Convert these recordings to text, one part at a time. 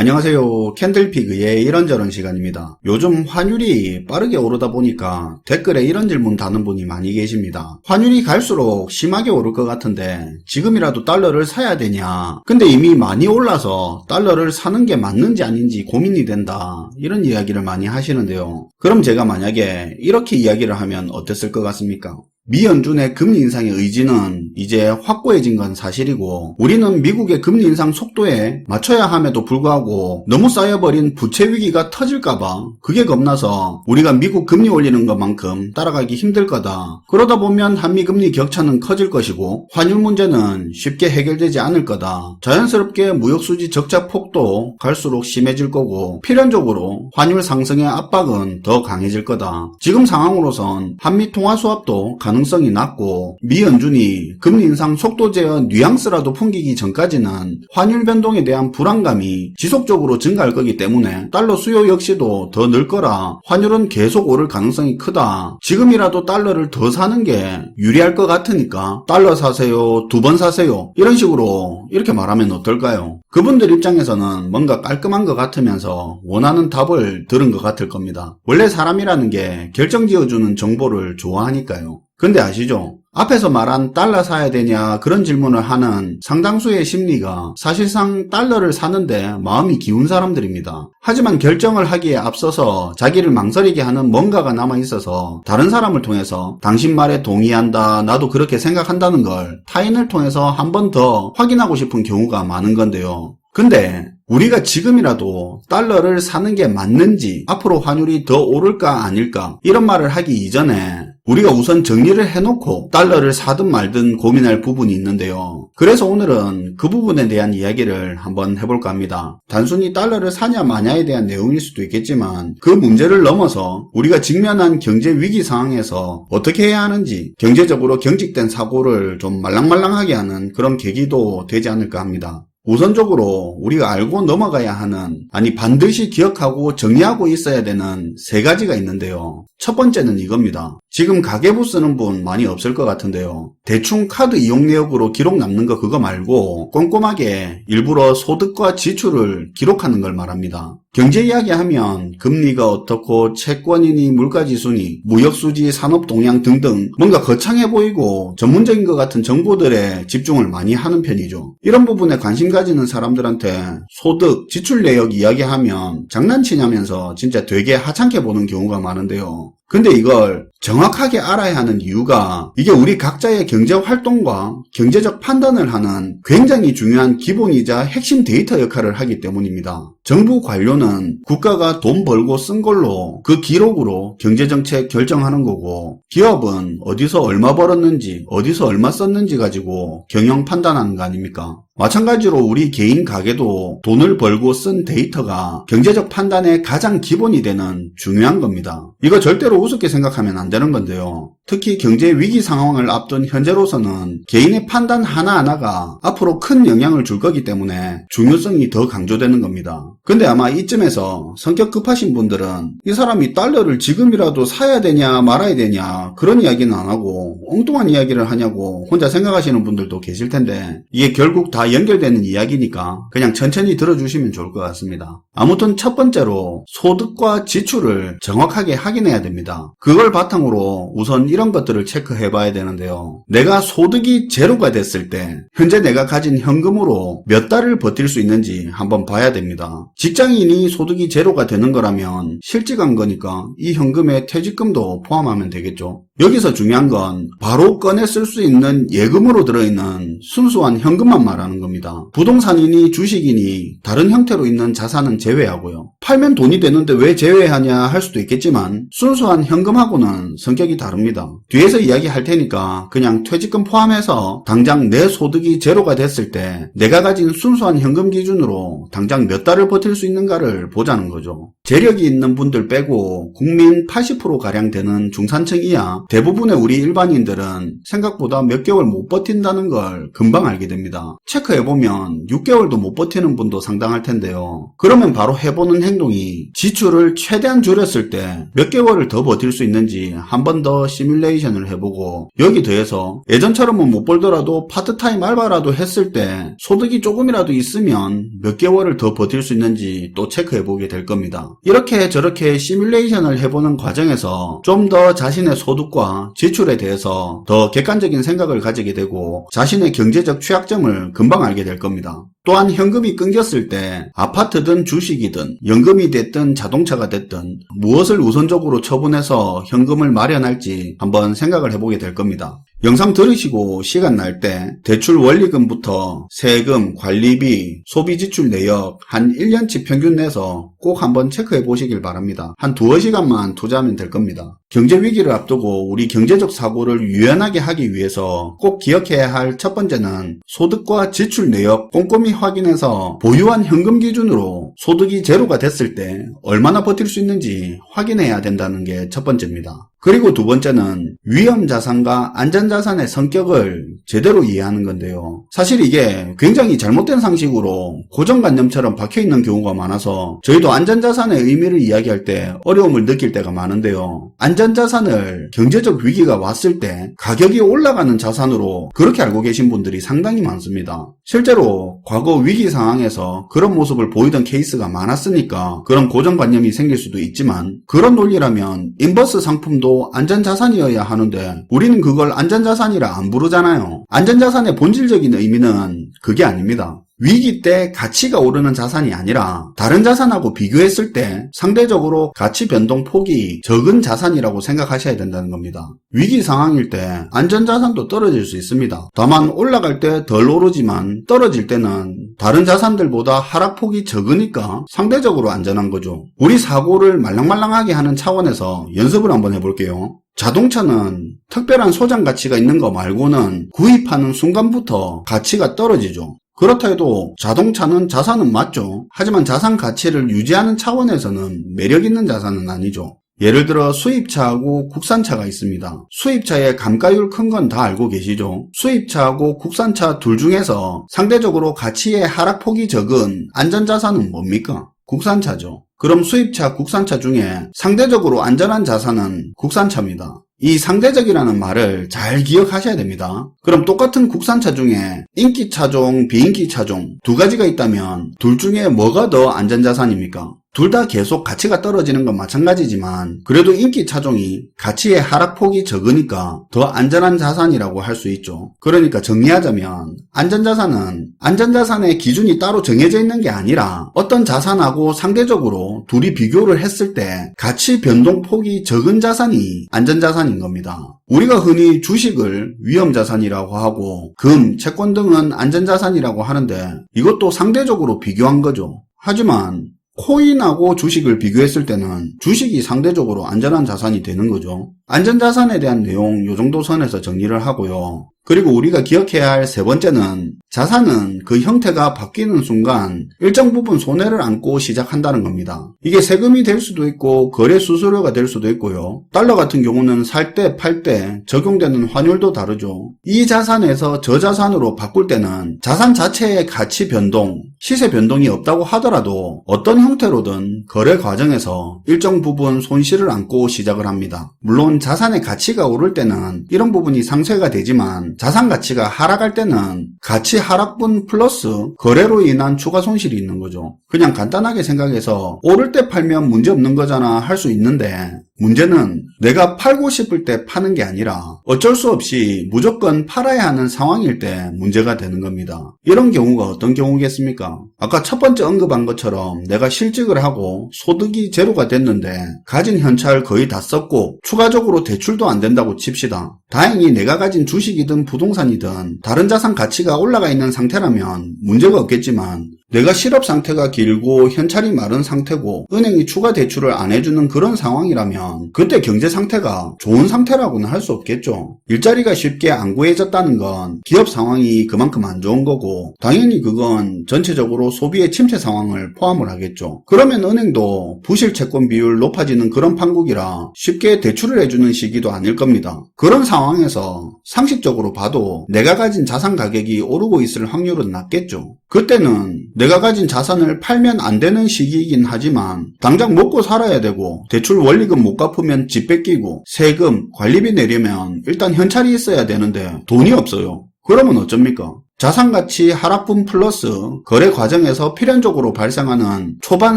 안녕하세요. 캔들피그의 이런저런 시간입니다. 요즘 환율이 빠르게 오르다 보니까 댓글에 이런 질문 다는 분이 많이 계십니다. 환율이 갈수록 심하게 오를 것 같은데 지금이라도 달러를 사야 되냐? 근데 이미 많이 올라서 달러를 사는 게 맞는지 아닌지 고민이 된다. 이런 이야기를 많이 하시는데요. 그럼 제가 만약에 이렇게 이야기를 하면 어땠을 것 같습니까? 미 연준의 금리 인상의 의지는 이제 확고해진 건 사실이고 우리는 미국의 금리 인상 속도에 맞춰야 함에도 불구하고 너무 쌓여버린 부채 위기가 터질까봐 그게 겁나서 우리가 미국 금리 올리는 것만큼 따라가기 힘들 거다. 그러다 보면 한미 금리 격차는 커질 것이고 환율 문제는 쉽게 해결되지 않을 거다. 자연스럽게 무역수지 적자 폭도 갈수록 심해질 거고 필연적으로 환율 상승의 압박은 더 강해질 거다. 지금 상황으로선 한미 통화 수합도 가능성이 낮고 미 연준이 금리 인상 속도 제어 뉘앙스라도 풍기기 전까지는 환율 변동에 대한 불안감이 지속적으로 증가할 거기 때문에 달러 수요 역시도 더 늘 거라 환율은 계속 오를 가능성이 크다. 지금이라도 달러를 더 사는 게 유리할 것 같으니까 달러 사세요, 2번 사세요 이런 식으로 이렇게 말하면 어떨까요? 그분들 입장에서는 뭔가 깔끔한 것 같으면서 원하는 답을 들은 것 같을 겁니다. 원래 사람이라는 게 결정지어주는 정보를 좋아하니까요. 근데 아시죠? 앞에서 말한 달러 사야 되냐 그런 질문을 하는 상당수의 심리가 사실상 달러를 사는데 마음이 기운 사람들입니다. 하지만 결정을 하기에 앞서서 자기를 망설이게 하는 뭔가가 남아있어서 다른 사람을 통해서 당신 말에 동의한다, 나도 그렇게 생각한다는 걸 타인을 통해서 한 번 더 확인하고 싶은 경우가 많은 건데요. 근데 우리가 지금이라도 달러를 사는 게 맞는지, 앞으로 환율이 더 오를까 아닐까 이런 말을 하기 이전에 우리가 우선 정리를 해놓고 달러를 사든 말든 고민할 부분이 있는데요. 그래서 오늘은 그 부분에 대한 이야기를 한번 해볼까 합니다. 단순히 달러를 사냐 마냐에 대한 내용일 수도 있겠지만 그 문제를 넘어서 우리가 직면한 경제 위기 상황에서 어떻게 해야 하는지, 경제적으로 경직된 사고를 좀 말랑말랑하게 하는 그런 계기도 되지 않을까 합니다. 우선적으로 우리가 알고 넘어가야 하는, 아니 반드시 기억하고 정리하고 있어야 되는 세 가지가 있는데요. 첫 번째는 이겁니다. 지금 가계부 쓰는 분 많이 없을 것 같은데요. 대충 카드 이용 내역으로 기록 남는 거 그거 말고 꼼꼼하게 일부러 소득과 지출을 기록하는 걸 말합니다. 경제 이야기하면 금리가 어떻고 채권이니 물가지수니 무역수지 산업동향 등등 뭔가 거창해 보이고 전문적인 것 같은 정보들에 집중을 많이 하는 편이죠. 이런 부분에 관심 가지는 사람들한테 소득, 지출 내역 이야기하면 장난치냐면서 진짜 되게 하찮게 보는 경우가 많은데요. 근데 이걸 정확하게 알아야 하는 이유가 이게 우리 각자의 경제활동과 경제적 판단을 하는 굉장히 중요한 기본이자 핵심 데이터 역할을 하기 때문입니다. 정부 관료는 국가가 돈 벌고 쓴 걸로 그 기록으로 경제정책 결정하는 거고, 기업은 어디서 얼마 벌었는지 어디서 얼마 썼는지 가지고 경영 판단하는 거 아닙니까? 마찬가지로 우리 개인 가게도 돈을 벌고 쓴 데이터가 경제적 판단의 가장 기본이 되는 중요한 겁니다. 이거 절대로 우습게 생각하면 안 되는 건데요. 특히 경제 위기 상황을 앞둔 현재로서는 개인의 판단 하나하나가 앞으로 큰 영향을 줄 거기 때문에 중요성이 더 강조되는 겁니다. 근데 아마 이쯤에서 성격 급하신 분들은 이 사람이 달러를 지금이라도 사야 되냐 말아야 되냐 그런 이야기는 안 하고 엉뚱한 이야기를 하냐고 혼자 생각하시는 분들도 계실 텐데, 이게 결국 다 연결되는 이야기니까 그냥 천천히 들어주시면 좋을 것 같습니다. 아무튼 첫 번째로 소득과 지출을 정확하게 확인해야 됩니다. 그걸 바탕으로 우선 이런 것들을 체크해 봐야 되는데요. 내가 소득이 제로가 됐을 때 현재 내가 가진 현금으로 몇 달을 버틸 수 있는지 한번 봐야 됩니다. 직장인이 소득이 제로가 되는 거라면 실직한 거니까 이 현금에 퇴직금도 포함하면 되겠죠. 여기서 중요한 건 바로 꺼내 쓸 수 있는 예금으로 들어있는 순수한 현금만 말하는 겁니다. 부동산이니 주식이니 다른 형태로 있는 자산은 제외하고요. 팔면 돈이 되는데 왜 제외하냐 할 수도 있겠지만 순수한 현금하고는 성격이 다릅니다. 뒤에서 이야기할 테니까 그냥 퇴직금 포함해서 당장 내 소득이 제로가 됐을 때 내가 가진 순수한 현금 기준으로 당장 몇 달을 버틸 수 있는가를 보자는 거죠. 재력이 있는 분들 빼고 국민 80%가량 되는 중산층 이하 대부분의 우리 일반인들은 생각보다 몇 개월 못 버틴다는 걸 금방 알게 됩니다. 체크해보면 6개월도 못 버티는 분도 상당할 텐데요. 그러면 바로 해보는 행동이 지출을 최대한 줄였을 때 몇 개월을 더 버틸 수 있는지 한 번 더 시뮬레이션을 해보고, 여기 더해서 예전처럼은 못 벌더라도 파트타임 알바라도 했을 때 소득이 조금이라도 있으면 몇 개월을 더 버틸 수 있는지 또 체크해보게 될 겁니다. 이렇게 저렇게 시뮬레이션을 해보는 과정에서 좀 더 자신의 소득과 지출에 대해서 더 객관적인 생각을 가지게 되고 자신의 경제적 취약점을 금방 알게 될 겁니다. 또한 현금이 끊겼을 때 아파트든 주식이든 연금이 됐든 자동차가 됐든 무엇을 우선적으로 처분해서 현금을 마련할지 한번 생각을 해보게 될 겁니다. 영상 들으시고 시간 날 때 대출 원리금부터 세금, 관리비, 소비지출 내역 한 1년치 평균 내서 꼭 한번 체크해 보시길 바랍니다. 한 두어 시간만 투자하면 될 겁니다. 경제 위기를 앞두고 우리 경제적 사고를 유연하게 하기 위해서 꼭 기억해야 할 첫 번째는 소득과 지출 내역 꼼꼼히 확인해서 보유한 현금 기준으로 소득이 제로가 됐을 때 얼마나 버틸 수 있는지 확인해야 된다는 게 첫 번째입니다. 그리고 두 번째는 위험자산과 안전자산의 성격을 제대로 이해하는 건데요. 사실 이게 굉장히 잘못된 상식으로 고정관념처럼 박혀있는 경우가 많아서 저희도 안전자산의 의미를 이야기할 때 어려움을 느낄 때가 많은데요. 안전자산을 경제적 위기가 왔을 때 가격이 올라가는 자산으로 그렇게 알고 계신 분들이 상당히 많습니다. 실제로 과거 위기 상황에서 그런 모습을 보이던 케이스가 많았으니까 그런 고정관념이 생길 수도 있지만, 그런 논리라면 인버스 상품도 안전자산이어야 하는데 우리는 그걸 안전자산이라 안 부르잖아요. 안전자산의 본질적인 의미는 그게 아닙니다. 위기 때 가치가 오르는 자산이 아니라 다른 자산하고 비교했을 때 상대적으로 가치 변동 폭이 적은 자산이라고 생각하셔야 된다는 겁니다. 위기 상황일 때 안전자산도 떨어질 수 있습니다. 다만 올라갈 때 덜 오르지만 떨어질 때는 다른 자산들보다 하락폭이 적으니까 상대적으로 안전한 거죠. 우리 사고를 말랑말랑하게 하는 차원에서 연습을 한번 해볼게요. 자동차는 특별한 소장 가치가 있는 거 말고는 구입하는 순간부터 가치가 떨어지죠. 그렇다 해도 자동차는 자산은 맞죠. 하지만 자산 가치를 유지하는 차원에서는 매력 있는 자산은 아니죠. 예를 들어 수입차하고 국산차가 있습니다. 수입차의 감가율 큰 건 다 알고 계시죠? 수입차하고 국산차 둘 중에서 상대적으로 가치의 하락폭이 적은 안전자산은 뭡니까? 국산차죠. 그럼 수입차, 국산차 중에 상대적으로 안전한 자산은 국산차입니다. 이 상대적이라는 말을 잘 기억하셔야 됩니다. 그럼 똑같은 국산차 중에 인기차종, 비인기차종 두 가지가 있다면 둘 중에 뭐가 더 안전자산입니까? 둘 다 계속 가치가 떨어지는 건 마찬가지지만 그래도 인기 차종이 가치의 하락폭이 적으니까 더 안전한 자산이라고 할 수 있죠. 그러니까 정리하자면 안전자산은 안전자산의 기준이 따로 정해져 있는 게 아니라 어떤 자산하고 상대적으로 둘이 비교를 했을 때 가치 변동폭이 적은 자산이 안전자산인 겁니다. 우리가 흔히 주식을 위험자산이라고 하고 금, 채권 등은 안전자산이라고 하는데 이것도 상대적으로 비교한 거죠. 하지만 코인하고 주식을 비교했을 때는 주식이 상대적으로 안전한 자산이 되는 거죠. 안전자산에 대한 내용 요 정도 선에서 정리를 하고요. 그리고 우리가 기억해야 할 세 번째는 자산은 그 형태가 바뀌는 순간 일정 부분 손해를 안고 시작한다는 겁니다. 이게 세금이 될 수도 있고 거래 수수료가 될 수도 있고요. 달러 같은 경우는 살 때, 팔 때 적용되는 환율도 다르죠. 이 자산에서 저 자산으로 바꿀 때는 자산 자체의 가치 변동, 시세 변동이 없다고 하더라도 어떤 형태로든 거래 과정에서 일정 부분 손실을 안고 시작을 합니다. 물론 자산의 가치가 오를 때는 이런 부분이 상쇄가 되지만 자산 가치가 하락할 때는 가치 하락분 플러스 거래로 인한 추가 손실이 있는 거죠. 그냥 간단하게 생각해서 오를 때 팔면 문제 없는 거잖아 할 수 있는데 문제는 내가 팔고 싶을 때 파는 게 아니라 어쩔 수 없이 무조건 팔아야 하는 상황일 때 문제가 되는 겁니다. 이런 경우가 어떤 경우겠습니까? 아까 첫 번째 언급한 것처럼 내가 실직을 하고 소득이 제로가 됐는데 가진 현찰 거의 다 썼고 추가적으로 대출도 안 된다고 칩시다. 다행히 내가 가진 주식이든 부동산이든 다른 자산 가치가 올라가 있는 상태라면 문제가 없겠지만 내가 실업 상태가 길고 현찰이 마른 상태고 은행이 추가 대출을 안 해주는 그런 상황이라면 그때 경제 상태가 좋은 상태라고는 할 수 없겠죠. 일자리가 쉽게 안 구해졌다는 건 기업 상황이 그만큼 안 좋은 거고 당연히 그건 전체적으로 소비의 침체 상황을 포함을 하겠죠. 그러면 은행도 부실 채권 비율 높아지는 그런 판국이라 쉽게 대출을 해주는 시기도 아닐 겁니다. 그런 상황에서 상식적으로 봐도 내가 가진 자산 가격이 오르고 있을 확률은 낮겠죠. 그때는 내가 가진 자산을 팔면 안 되는 시기이긴 하지만 당장 먹고 살아야 되고 대출 원리금 못 갚으면 집 뺏기고 세금, 관리비 내려면 일단 현찰이 있어야 되는데 돈이 없어요. 그러면 어쩝니까? 자산가치 하락분 플러스 거래 과정에서 필연적으로 발생하는 초반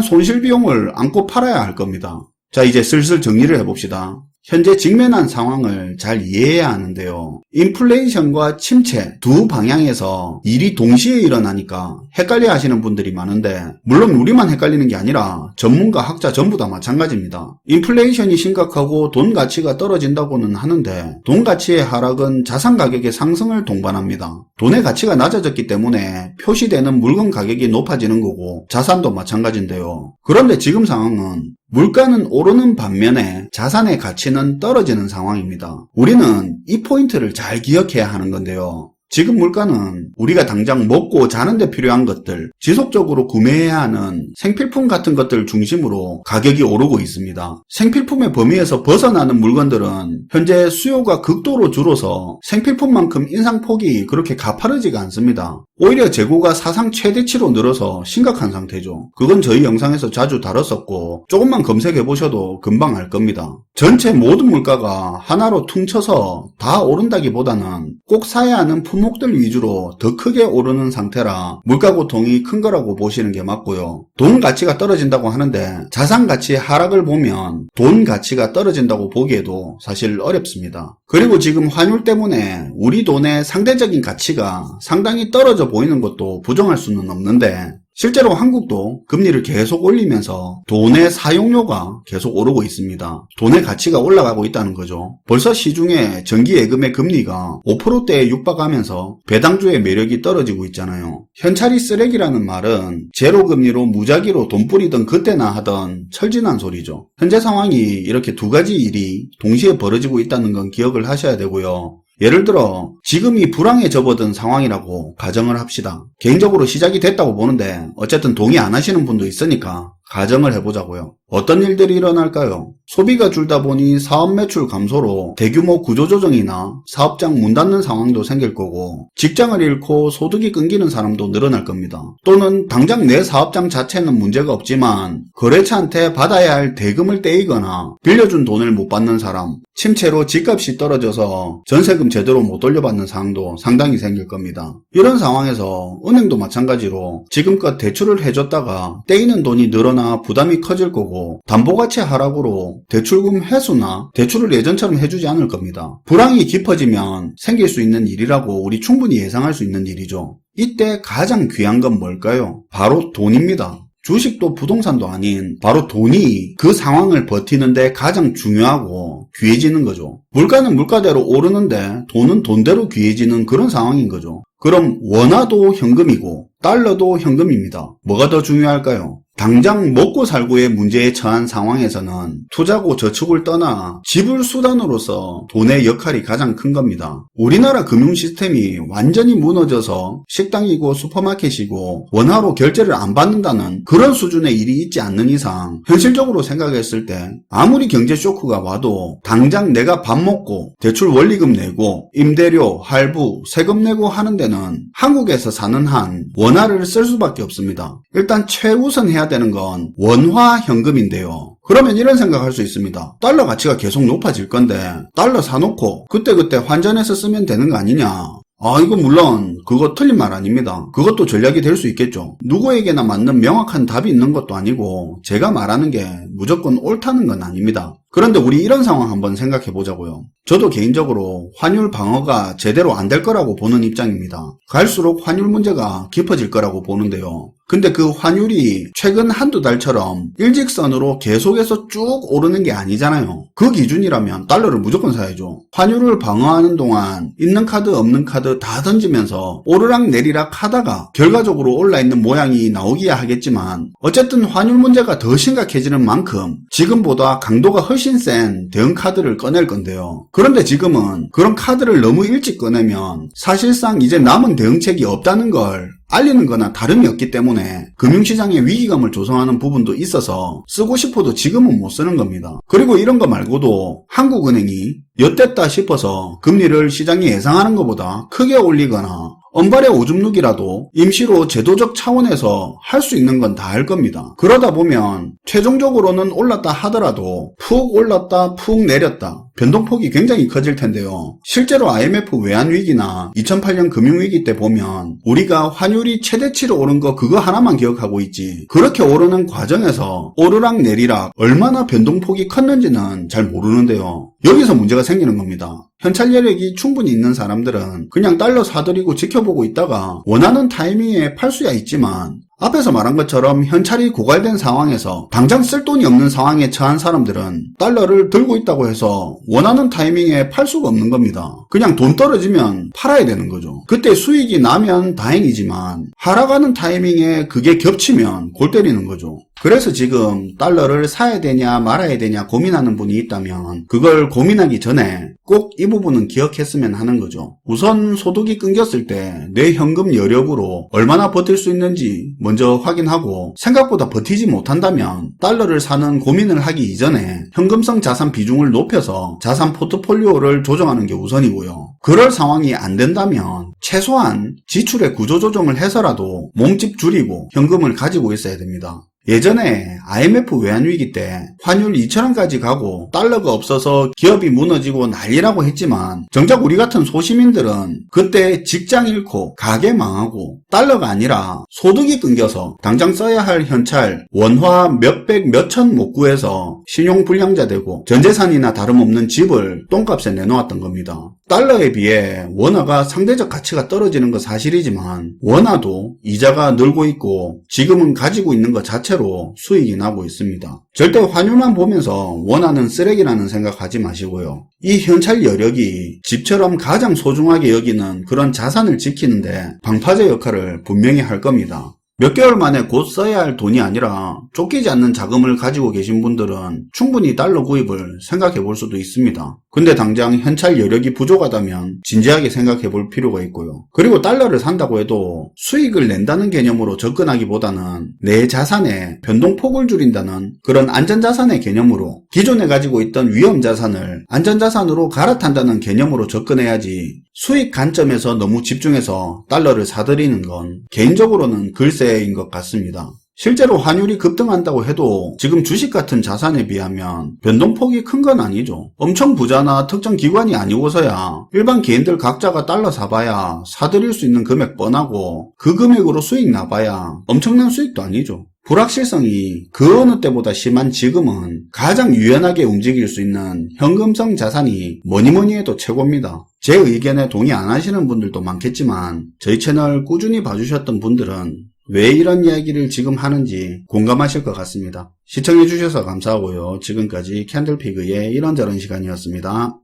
손실 비용을 안고 팔아야 할 겁니다. 자, 이제 슬슬 정리를 해봅시다. 현재 직면한 상황을 잘 이해해야 하는데요. 인플레이션과 침체 두 방향에서 일이 동시에 일어나니까 헷갈려 하시는 분들이 많은데 물론 우리만 헷갈리는 게 아니라 전문가, 학자 전부 다 마찬가지입니다. 인플레이션이 심각하고 돈 가치가 떨어진다고는 하는데 돈 가치의 하락은 자산 가격의 상승을 동반합니다. 돈의 가치가 낮아졌기 때문에 표시되는 물건 가격이 높아지는 거고 자산도 마찬가지인데요. 그런데 지금 상황은 물가는 오르는 반면에 자산의 가치는 떨어지는 상황입니다. 우리는 이 포인트를 잘 기억해야 하는 건데요. 지금 물가는 우리가 당장 먹고 자는데 필요한 것들, 지속적으로 구매해야 하는 생필품 같은 것들 중심으로 가격이 오르고 있습니다. 생필품의 범위에서 벗어나는 물건들은 현재 수요가 극도로 줄어서 생필품만큼 인상폭이 그렇게 가파르지가 않습니다. 오히려 재고가 사상 최대치로 늘어서 심각한 상태죠. 그건 저희 영상에서 자주 다뤘었고 조금만 검색해보셔도 금방 알 겁니다. 전체 모든 물가가 하나로 퉁쳐서 다 오른다기보다는 꼭 사야 하는 품목들 위주로 더 크게 오르는 상태라 물가 고통이 큰 거라고 보시는 게 맞고요. 돈 가치가 떨어진다고 하는데 자산 가치의 하락을 보면 돈 가치가 떨어진다고 보기에도 사실 어렵습니다. 그리고 지금 환율 때문에 우리 돈의 상대적인 가치가 상당히 떨어져 보이는 것도 부정할 수는 없는데 실제로 한국도 금리를 계속 올리면서 돈의 사용료가 계속 오르고 있습니다. 돈의 가치가 올라가고 있다는 거죠. 벌써 시중에 정기예금의 금리가 5%대에 육박하면서 배당주의 매력이 떨어지고 있잖아요. 현찰이 쓰레기라는 말은 제로금리로 무작위로 돈 뿌리던 그때나 하던 철진한 소리죠. 현재 상황이 이렇게 두 가지 일이 동시에 벌어지고 있다는 건 기억을 하셔야 되고요. 예를 들어 지금이 불황에 접어든 상황이라고 가정을 합시다. 개인적으로 시작이 됐다고 보는데 어쨌든 동의 안 하시는 분도 있으니까 가정을 해보자고요. 어떤 일들이 일어날까요? 소비가 줄다 보니 사업 매출 감소로 대규모 구조조정이나 사업장 문 닫는 상황도 생길 거고 직장을 잃고 소득이 끊기는 사람도 늘어날 겁니다. 또는 당장 내 사업장 자체는 문제가 없지만 거래처한테 받아야 할 대금을 떼이거나 빌려준 돈을 못 받는 사람, 침체로 집값이 떨어져서 전세금 제대로 못 돌려받는 상황도 상당히 생길 겁니다. 이런 상황에서 은행도 마찬가지로 지금껏 대출을 해줬다가 떼이는 돈이 늘어나 부담이 커질 거고 담보가치 하락으로 대출금 회수나 대출을 예전처럼 해주지 않을 겁니다. 불황이 깊어지면 생길 수 있는 일이라고 우리 충분히 예상할 수 있는 일이죠. 이때 가장 귀한 건 뭘까요? 바로 돈입니다. 주식도 부동산도 아닌 바로 돈이 그 상황을 버티는데 가장 중요하고 귀해지는 거죠. 물가는 물가대로 오르는데 돈은 돈대로 귀해지는 그런 상황인 거죠. 그럼 원화도 현금이고 달러도 현금입니다. 뭐가 더 중요할까요? 당장 먹고 살고의 문제에 처한 상황에서는 투자고 저축을 떠나 지불 수단으로서 돈의 역할이 가장 큰 겁니다. 우리나라 금융 시스템이 완전히 무너져서 식당이고 슈퍼마켓이고 원화로 결제를 안 받는다는 그런 수준의 일이 있지 않는 이상 현실적으로 생각했을 때 아무리 경제 쇼크가 와도 당장 내가 밥 먹고 대출 원리금 내고 임대료, 할부, 세금 내고 하는 데는 한국에서 사는 한 원화를 쓸 수밖에 없습니다. 일단 최우선 해야 되는 건 원화 현금인데요. 그러면 이런 생각할 수 있습니다. 달러 가치가 계속 높아질 건데 달러 사놓고 그때그때 환전해서 쓰면 되는 거 아니냐. 이거 물론 그거 틀린 말 아닙니다. 그것도 전략이 될 수 있겠죠. 누구에게나 맞는 명확한 답이 있는 것도 아니고 제가 말하는 게 무조건 옳다는 건 아닙니다. 그런데 우리 이런 상황 한번 생각해 보자고요. 저도 개인적으로 환율 방어가 제대로 안 될 거라고 보는 입장입니다. 갈수록 환율 문제가 깊어질 거라고 보는데요. 근데 그 환율이 최근 한두 달처럼 일직선으로 계속해서 쭉 오르는 게 아니잖아요. 그 기준이라면 달러를 무조건 사야죠. 환율을 방어하는 동안 있는 카드 없는 카드 다 던지면서 오르락 내리락 하다가 결과적으로 올라있는 모양이 나오기야 하겠지만 어쨌든 환율 문제가 더 심각해지는 만큼 지금보다 강도가 훨씬 센 대응 카드를 꺼낼 건데요. 그런데 지금은 그런 카드를 너무 일찍 꺼내면 사실상 이제 남은 대응책이 없다는 걸 알리는 거나 다름이 없기 때문에 금융시장에 위기감을 조성하는 부분도 있어서 쓰고 싶어도 지금은 못 쓰는 겁니다. 그리고 이런 거 말고도 한국은행이 엿됐다 싶어서 금리를 시장이 예상하는 것보다 크게 올리거나 언발의 오줌 누기라도 임시로 제도적 차원에서 할 수 있는 건 다 할 겁니다. 그러다 보면 최종적으로는 올랐다 하더라도 푹 올랐다 푹 내렸다 변동폭이 굉장히 커질 텐데요. 실제로 IMF 외환위기나 2008년 금융위기 때 보면 우리가 환율이 최대치로 오른 거 그거 하나만 기억하고 있지 그렇게 오르는 과정에서 오르락 내리락 얼마나 변동폭이 컸는지는 잘 모르는데요. 여기서 문제가 생기는 겁니다. 현찰 여력이 충분히 있는 사람들은 그냥 달러 사들이고 지켜보고 있다가 원하는 타이밍에 팔 수야 있지만 앞에서 말한 것처럼 현찰이 고갈된 상황에서 당장 쓸 돈이 없는 상황에 처한 사람들은 달러를 들고 있다고 해서 원하는 타이밍에 팔 수가 없는 겁니다. 그냥 돈 떨어지면 팔아야 되는 거죠. 그때 수익이 나면 다행이지만 하락하는 타이밍에 그게 겹치면 골 때리는 거죠. 그래서 지금 달러를 사야 되냐 말아야 되냐 고민하는 분이 있다면 그걸 고민하기 전에 꼭 이 부분은 기억했으면 하는 거죠. 우선 소득이 끊겼을 때 내 현금 여력으로 얼마나 버틸 수 있는지 먼저 확인하고 생각보다 버티지 못한다면 달러를 사는 고민을 하기 이전에 현금성 자산 비중을 높여서 자산 포트폴리오를 조정하는 게 우선이고요. 그럴 상황이 안 된다면 최소한 지출의 구조조정을 해서라도 몸집 줄이고 현금을 가지고 있어야 됩니다. 예전에 IMF 외환위기 때 환율 2,000원까지 가고 달러가 없어서 기업이 무너지고 난리라고 했지만 정작 우리 같은 소시민들은 그때 직장 잃고 가게 망하고 달러가 아니라 소득이 끊겨서 당장 써야 할 현찰 원화 몇백 몇천 못 구해서 신용불량자 되고 전재산이나 다름없는 집을 똥값에 내놓았던 겁니다. 달러에 비해 원화가 상대적 가치가 떨어지는 건 사실이지만 원화도 이자가 늘고 있고 지금은 가지고 있는 것 자체로 수익이 나고 있습니다. 절대 환율만 보면서 원화는 쓰레기라는 생각하지 마시고요. 이 현찰 여력이 집처럼 가장 소중하게 여기는 그런 자산을 지키는데 방파제 역할을 분명히 할 겁니다. 몇 개월 만에 곧 써야 할 돈이 아니라 쫓기지 않는 자금을 가지고 계신 분들은 충분히 달러 구입을 생각해 볼 수도 있습니다. 근데 당장 현찰 여력이 부족하다면 진지하게 생각해 볼 필요가 있고요. 그리고 달러를 산다고 해도 수익을 낸다는 개념으로 접근하기보다는 내 자산의 변동폭을 줄인다는 그런 안전자산의 개념으로 기존에 가지고 있던 위험자산을 안전자산으로 갈아탄다는 개념으로 접근해야지 수익 관점에서 너무 집중해서 달러를 사들이는 건 개인적으로는 글쎄인 것 같습니다. 실제로 환율이 급등한다고 해도 지금 주식 같은 자산에 비하면 변동폭이 큰 건 아니죠. 엄청 부자나 특정 기관이 아니고서야 일반 개인들 각자가 달러 사봐야 사들일 수 있는 금액 뻔하고 그 금액으로 수익 나봐야 엄청난 수익도 아니죠. 불확실성이 그 어느 때보다 심한 지금은 가장 유연하게 움직일 수 있는 현금성 자산이 뭐니뭐니 해도 최고입니다. 제 의견에 동의 안 하시는 분들도 많겠지만 저희 채널 꾸준히 봐주셨던 분들은 왜 이런 이야기를 지금 하는지 공감하실 것 같습니다. 시청해주셔서 감사하고요. 지금까지 캔들피그의 이런저런 시간이었습니다.